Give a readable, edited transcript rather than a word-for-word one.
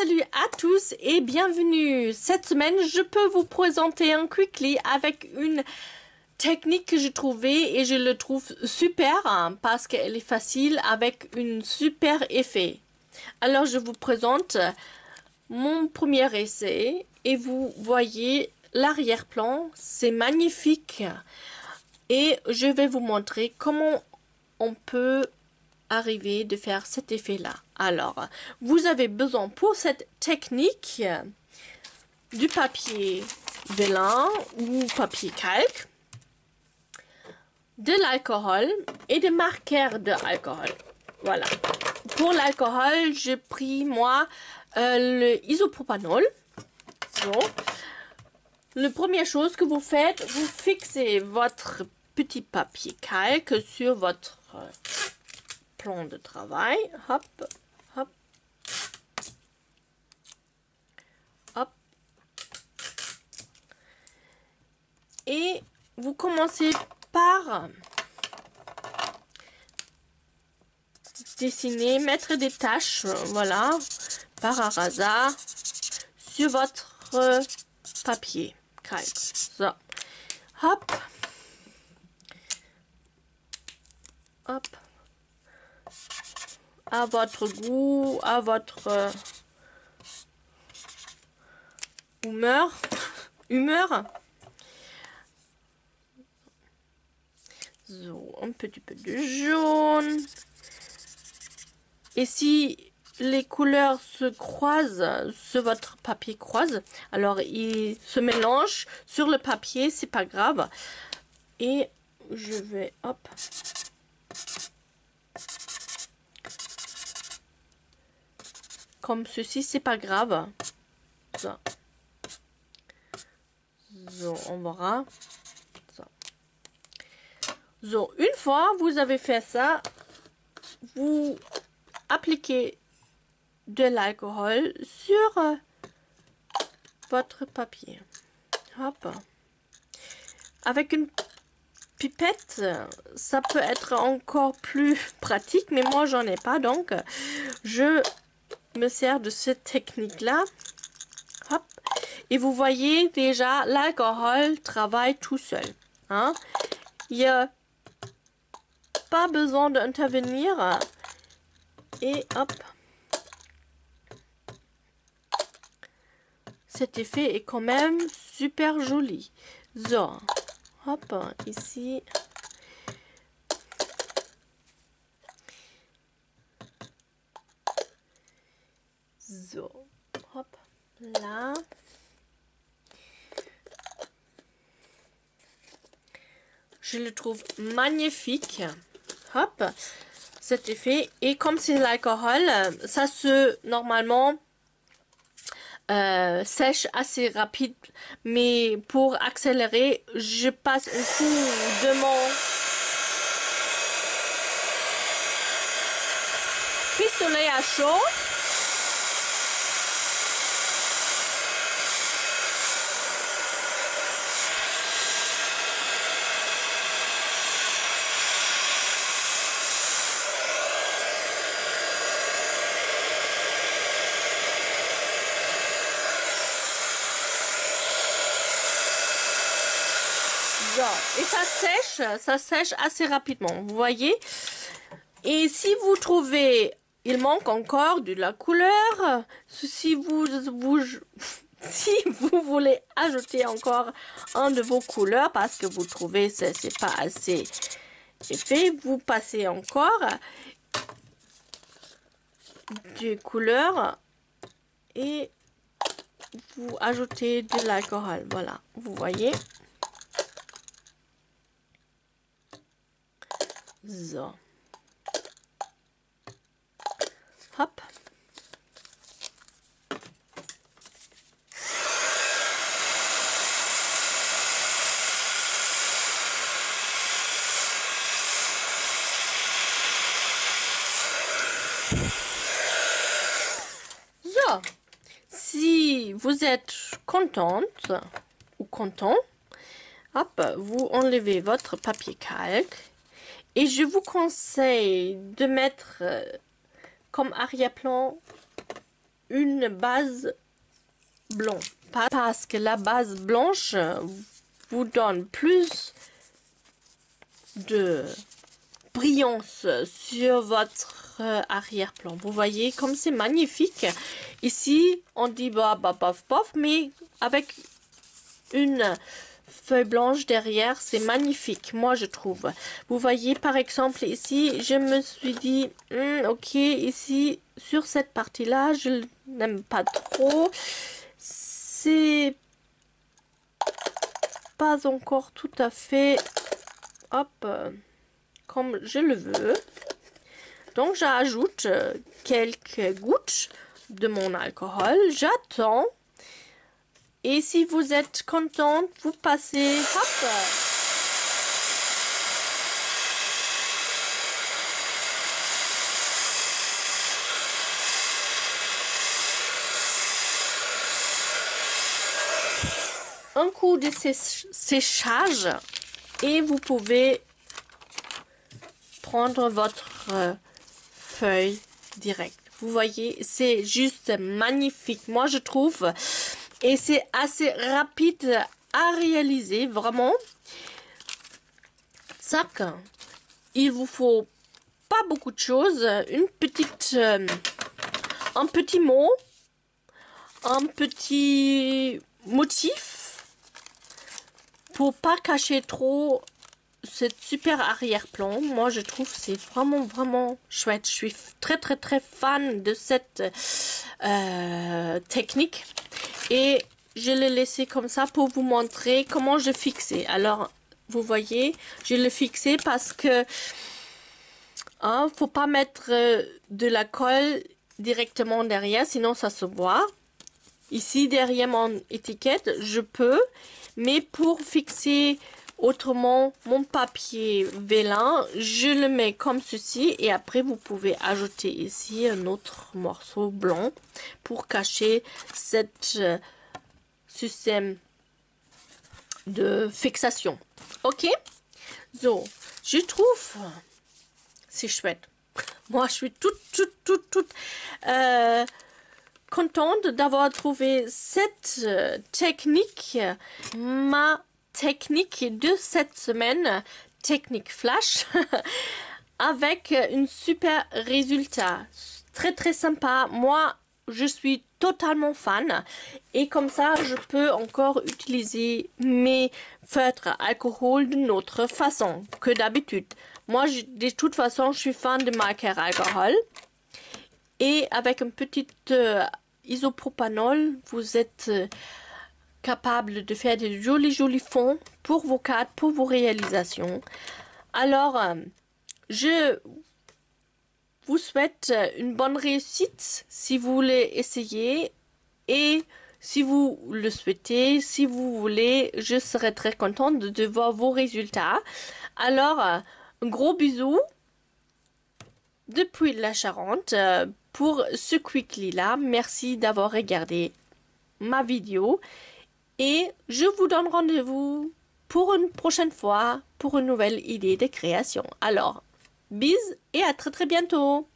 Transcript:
salut à tous et bienvenue. Cette semaine, je peux vous présenter un Quickly avec une technique que j'ai trouvée et je le trouve super parce qu'elle est facile avec une super effet. Alors, je vous présente mon premier essai et vous voyez l'arrière-plan, c'est magnifique. Et je vais vous montrer comment on peut arriver de faire cet effet là. Alors, vous avez besoin pour cette technique du papier vélin ou papier calque, de l'alcool et des marqueurs de alcool. Voilà. Pour l'alcool, j'ai pris moi le isopropanol. So. La première chose que vous faites, vous fixez votre petit papier calque sur votre plan de travail. Hop, hop, hop. Et vous commencez par dessiner, mettre des taches, voilà, par un hasard sur votre papier calque. So. Hop, hop. À votre goût, à votre humeur. So, un petit peu de jaune. Et si les couleurs se croisent sur votre papier alors ils se mélangent sur le papier, c'est pas grave. Et je vais, hop. Comme ceci, c'est pas grave. Ça. So, on verra. Ça. So, une fois vous avez fait ça, vous appliquez de l'alcool sur votre papier. Hop. Avec une pipette, ça peut être encore plus pratique, mais moi j'en ai pas, donc je me sers de cette technique là. Hop. Et vous voyez déjà l'alcool travaille tout seul, hein? Il n'y a pas besoin d'intervenir. Et hop, cet effet est quand même super joli. So, hop, ici. So, hop, là. Je le trouve magnifique. Hop, cet effet. Et comme c'est l'alcool, ça se, normalement, sèche assez rapide. Mais pour accélérer, je passe un coup de mon pistolet à chaud. Et ça sèche assez rapidement, vous voyez. Et si vous trouvez, il manque encore de la couleur, si vous voulez ajouter encore un de vos couleurs parce que vous trouvez que c'est pas assez épais, vous passez encore des couleurs et vous ajoutez de l'alcool. Voilà, vous voyez. So. Hop. So. Si vous êtes contente ou content, hop, vous enlevez votre papier calque. Et je vous conseille de mettre comme arrière-plan une base blanche. Parce que la base blanche vous donne plus de brillance sur votre arrière-plan. Vous voyez comme c'est magnifique. Ici, on dit bah, bof, bof, mais avec une feuille blanche derrière, c'est magnifique, moi je trouve. Vous voyez par exemple ici, je me suis dit, ok, ici, sur cette partie-là, je n'aime pas trop. C'est pas encore tout à fait, hop, comme je le veux. Donc j'ajoute quelques gouttes de mon alcool. J'attends. Et si vous êtes contente, vous passez, hop, un coup de séchage et vous pouvez prendre votre feuille direct. Vous voyez, c'est juste magnifique, moi je trouve. Et c'est assez rapide à réaliser, vraiment. Tac. Il vous faut pas beaucoup de choses. Une petite, un petit mot, un petit motif pour pas cacher trop cette super arrière-plan. Moi, je trouve c'est vraiment chouette. Je suis très fan de cette technique. Et je l'ai laissé comme ça pour vous montrer comment je fixais. Alors, vous voyez, je l'ai fixé parce que faut pas mettre de la colle directement derrière, sinon ça se voit. Ici, derrière mon étiquette, je peux, mais pour fixer autrement mon papier vélin, je le mets comme ceci et après vous pouvez ajouter ici un autre morceau blanc pour cacher cette système de fixation. Ok, so, je trouve c'est chouette. Moi je suis toute contente d'avoir trouvé cette technique, ma technique de cette semaine, technique flash, avec un super résultat. Très sympa. Moi, je suis totalement fan. Et comme ça, je peux encore utiliser mes feutres alcool d'une autre façon que d'habitude. Moi, de toute façon, je suis fan de marqueur alcool. Et avec un petit isopropanol, vous êtes capable de faire des jolis fonds pour vos cartes, pour vos réalisations. Alors, je vous souhaite une bonne réussite si vous voulez essayer et si vous le souhaitez, si vous voulez, je serai très contente de voir vos résultats. Alors, un gros bisou depuis la Charente pour ce Quickly là. Merci d'avoir regardé ma vidéo. Et je vous donne rendez-vous pour une prochaine fois, pour une nouvelle idée de création. Alors, bis et à très bientôt.